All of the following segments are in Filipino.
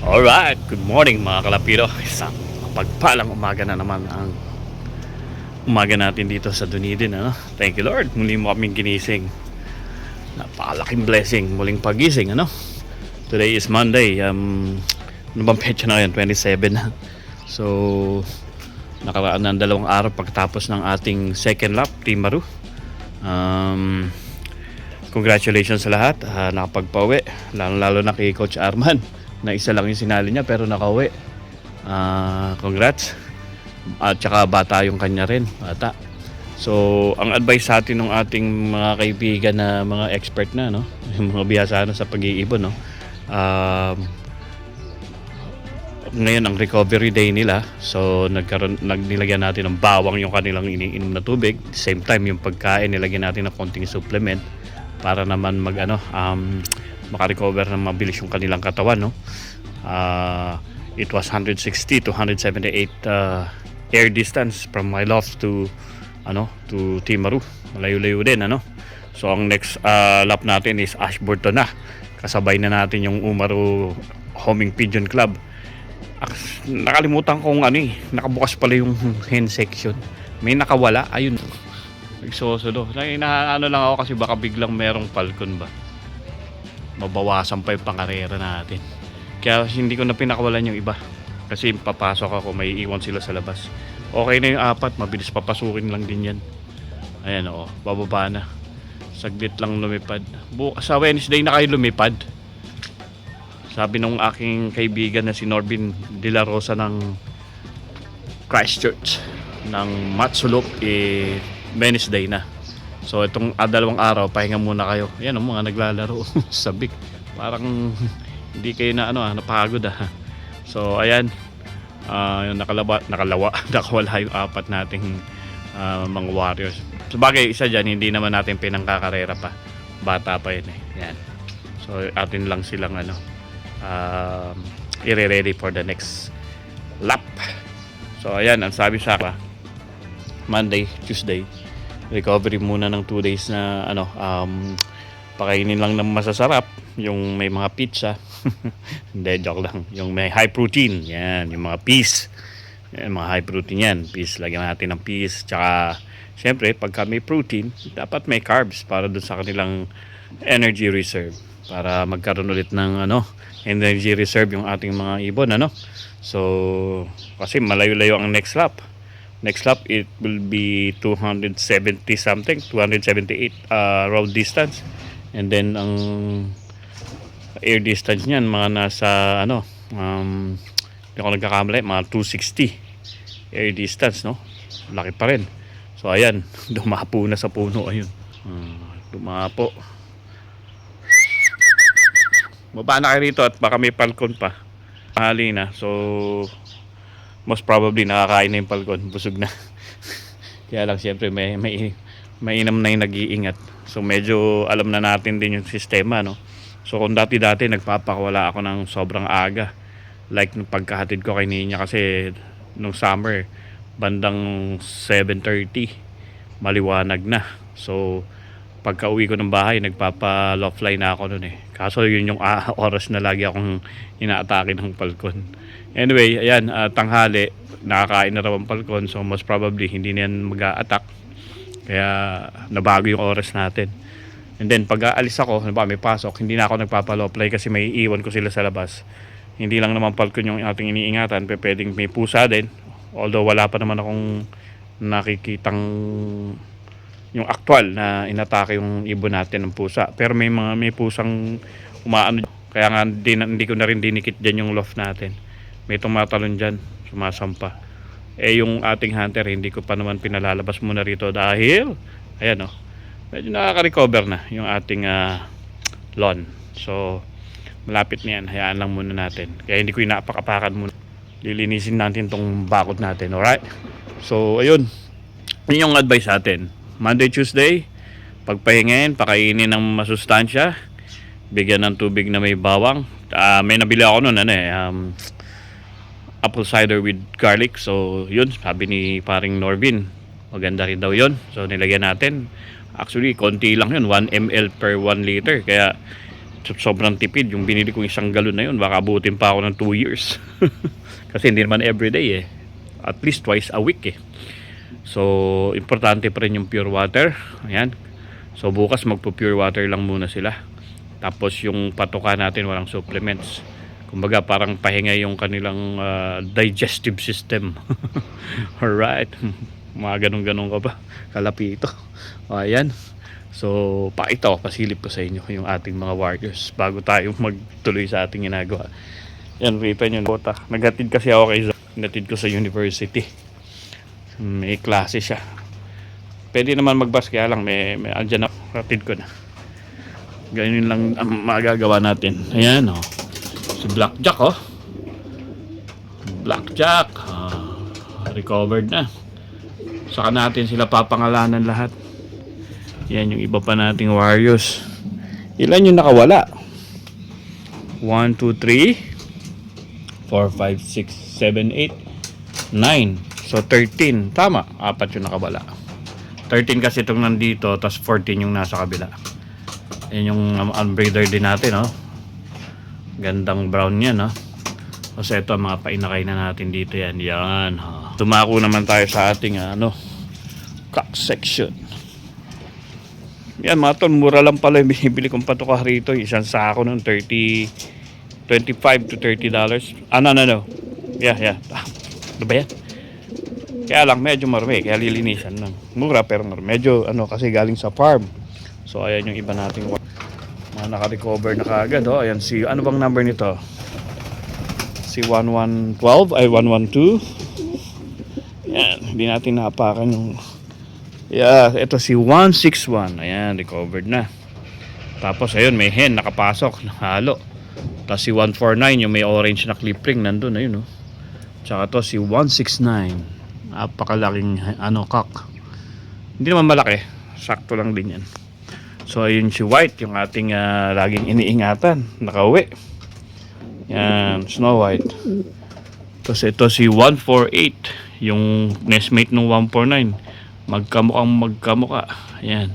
Alright, good morning mga kalapiro. Isang pagpalang umaga na naman ang umaga natin dito sa Dunedin, ano? Thank you Lord, muli mo kaming ginising. Napakalaking blessing, muling pagising, ano? Today is Monday, ano bang petsa na yun? 27 na. So, nakaraan ng 2 araw pagkatapos ng ating second lap, Team Maru. Congratulations sa lahat, nakapagpauwi, lalo na kay Coach Arman na isa lang yung sinali niya pero nakauwi. Congrats. At saka bata yung kanya rin, bata. So ang advice sa atin ng ating mga kaibigan na mga expert na, no, yung mga bihasa sa pag-iibon, no, ngayon ang recovery day nila, so nilagyan natin ng bawang yung kanilang iniinom na tubig, same time yung pagkain nilagyan natin ng konting supplement para naman makarecover ng mabilis yung kanilang katawan, no. It was 160 to 178 air distance from my loft to Team Maru. Malayo-layo din, ano. So ang next lap natin is Ashburton na. Kasabay na natin yung Umaru Homing Pigeon Club. Nakalimutan kong nakabukas pala yung hen section. May nakawala, ayun. Nagsosodo. Ano lang ako kasi baka biglang merong falcon ba. Mabawasan pa yung pangarera natin. Kaya hindi ko na pinakawalan yung iba. Kasi papasok ako, may iwan sila sa labas. Okay na yung 4, mabilis papasukin lang din yan. Ayan, bababa na. Saglit lang lumipad. Sa Wednesday na kayo lumipad. Sabi nung aking kaibigan na si Norbin De La Rosa ng Christchurch ng Matsulok, Wednesday na. So itong 2 araw pahinga muna kayo. Ayan mga naglalaro sabik. Parang hindi kayo napagod . So ayan, yung nakawala yung 4 nating mga Warriors. Sabagay isa dyan, hindi naman natin pinangkakarera pa. Bata pa yun . Yan. So atin lang silang i-ready for the next lap. So ayan, ang sabi sa akin, Monday, Tuesday, recovery muna ng 2 days na pakainin lang ng masasarap, yung may mga pizza. Hindi, joke lang. Yung may high protein, yan, yung mga peas. Yan, mga high protein yan. Peas, lagyan natin ng peas. Tsaka, syempre, pagka may protein, dapat may carbs para dun sa kanilang energy reserve. Para magkaroon ulit ng energy reserve yung ating mga ibon, So, kasi malayo-layo ang next lap. Next lap, it will be 270 something, 278 road distance. And then, ang air distance niyan, mga nasa, hindi ako nagkakamali, mga 260 air distance, no? Laki pa rin. So, ayan, dumapo na sa puno, ayun. Dumapo. Baba na kayo rito at baka may falcon pa. Hali na, so most probably nakakain na yung falcon, busog na. Kaya lang siyempre may inam na yung nag-iingat. So medyo alam na natin din yung sistema, no. So kung dati nagpapakawala ako ng sobrang aga, like nung pagkahatid ko kay Ninya, kasi nung summer bandang 7:30 maliwanag na. So pagka uwi ko ng bahay, nagpapa-low fly na ako noon . Kaso yun yung oras na lagi akong inaatake ng falcon. Anyway, ayan, tanghali, nakakain na raw ang falcon. So most probably hindi na yan mag-a-attack. Kaya nabago yung oras natin. And then pag aalis ako, may pasok, hindi na ako nagpapa-low fly kasi may iwan ko sila sa labas. Hindi lang naman falcon yung ating iniingatan, pwedeng may pusa din. Although wala pa naman akong nakikitang yung actual na inatake yung ibon natin ng pusa. Pero may pusang umaano, kaya nga hindi ko na rin dinikit dyan yung loft natin. May tumatalon dyan, sumasampa. Yung ating hunter, hindi ko pa naman pinalalabas muna rito dahil ayan, medyo nakaka-recover na yung ating lawn. So malapit na yan, hayaan lang muna natin. Kaya hindi ko inaapak-apakan muna. Lilinisin natin tong bakod natin, alright? So ayun, yun yung advice natin. Monday, Tuesday, pagpahingin, pakainin ng masustansya, bigyan ng tubig na may bawang. May nabili ako nun, apple cider with garlic. So yun, sabi ni paring Norbin, maganda rin daw yun. So nilagyan natin. Actually, konti lang yun, 1 ml per 1 liter. Kaya sobrang tipid. Yung binili kong 1 galon na yun, baka abutin pa ako ng 2 years. Kasi hindi naman everyday eh. At least twice a week eh. So, importante pa rin yung pure water. Ayan. So, bukas magpo-pure water lang muna sila. Tapos yung patoka natin walang supplements. Kumbaga parang pahinga yung kanilang digestive system. Alright. Mga ganun-ganun ka ba? Kalapito. Ayan. So, pakita ko, pasilip ko sa inyo yung ating mga warriors bago tayo magtuloy sa ating ginagawa. Yan, kita nyo. Naghatid kasi ako kay Zach. Naghatid ko sa university. May klase siya. Pwede naman magbus, kaya lang may andyan na. Hatid ko na. Ganyan lang ang magagawa natin. Ayan, oh. Si Blackjack, oh. Blackjack. Recovered na. Saka natin sila papangalanan lahat. Yan yung iba pa nating warriors. Ilan yung nakawala? 1, 2, 3 4, 5, 6, 7, 8 9. So 13. Tama, 4 yung nakawala. 13 kasi itong nandito, tapos 14 yung nasa kabila. Yan yung unbreeder din natin, oh. Gandang brown yan, oh. Kasi ito mga painakay na natin dito yan. Yan, oh. Tumako naman tayo sa ating cock section. Yan mga tol, mura lang pala yung binibili kong patuka rito. Isang sako ng $25 to $30. No. Yeah. Ano ba yan? Kaya lang medyo marami, kaya lilinisan lang. Mura pero medyo kasi galing sa farm. So ayan yung iba nating mga naka-recover na kaagad, oh. Ayan si, ano bang number nito? Si 1112 ay 112. Yan, hindi natin napakan yung ito si 161. Ayan, recovered na. Tapos ayun, may hen nakapasok, halo. Tapos si 149 yung may orange na clip ring nandun, ayun, oh. Tsaka to si 169. Napakalaking cock. Hindi naman malaki, sakto lang din yan. So ayun si White, yung ating laging iniingatan, nakauwi. Yan, Snow White. Tapos ito si 148, yung nestmate ng 149. Magkamukha. Ayan.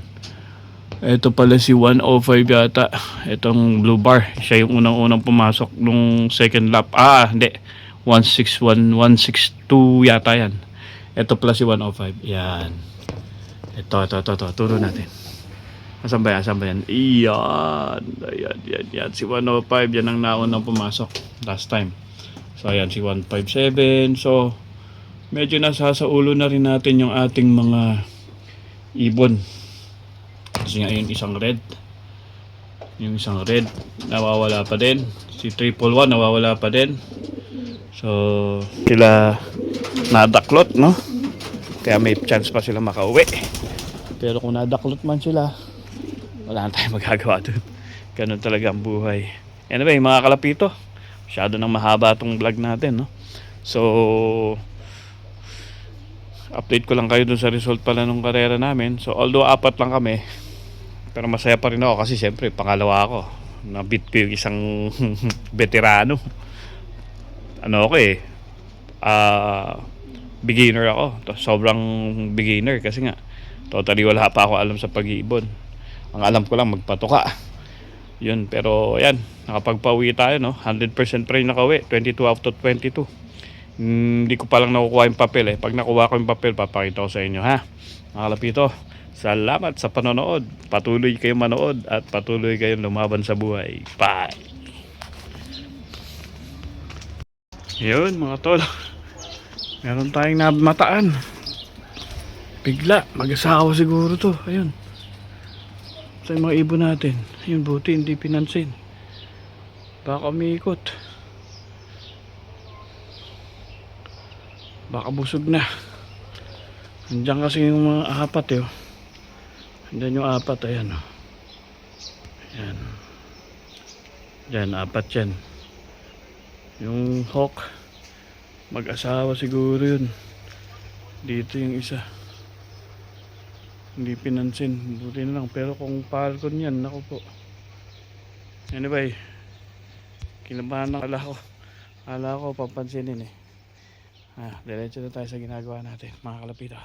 Ito pala si 105 yata. Itong blue bar, siya yung unang-unang pumasok nung second lap. Hindi. 161, 162 yata yan. Ito pala si 105. Yan. Ito. Turo natin. Asan ba yan? Iyan. Ayan. Si 105, yan ang naunang pumasok last time. So, ayan. Si 157. So, medyo nasa sa ulo na rin natin yung ating mga ibon. Kasi nga yung isang red. Yung isang red, nawawala pa din. Si 111, nawawala pa din. So, sila nadaklot, no? Kaya may chance pa sila makauwi. Pero kung nadaklot man sila, wala na tayong magagawa dun. Ganun talaga ang buhay. Anyway, mga kalapito, masyado nang mahaba itong vlog natin, no? So, update ko lang kayo dun sa result pala nung karera namin. So, although 4 lang kami, pero masaya pa rin ako kasi siyempre, pangalawa ako. Nabit ko yung isang veterano. Beginner ako. Sobrang beginner kasi nga totally wala pa ako alam sa pag-iibon. Ang alam ko lang magpatuka. Yun, pero ayan, nakapagpauwi tayo, no? 100% pa rin nakauwi. 22 out of 22. Hindi ko pa lang nakukuha yung papel eh. Pag nakuha ko yung papel, papakita ko sa inyo, ha? Mga kalapito, salamat sa panonood. Patuloy kayong manood at patuloy kayong lumaban sa buhay. Bye! Yun mga tol, meron tayong namataan. Bigla, mag-asawa siguro to. Ayun, sa mga ibon natin. Ayun, buti hindi pinansin. Baka umiikot. Baka busog na. Andiyan kasi yung mga 4 eh. Andiyan yung 4, ayan, oh. Ayan. Diyan, 4 yan. Yung hawk, mag-asawa siguro yun. Dito yung isa, hindi pinansin, buti na lang. Pero kung falcon yan, naku po. Anyway, kinabahan na kala ko papansinin eh. Diretso na tayo sa ginagawa natin, mga kalapita.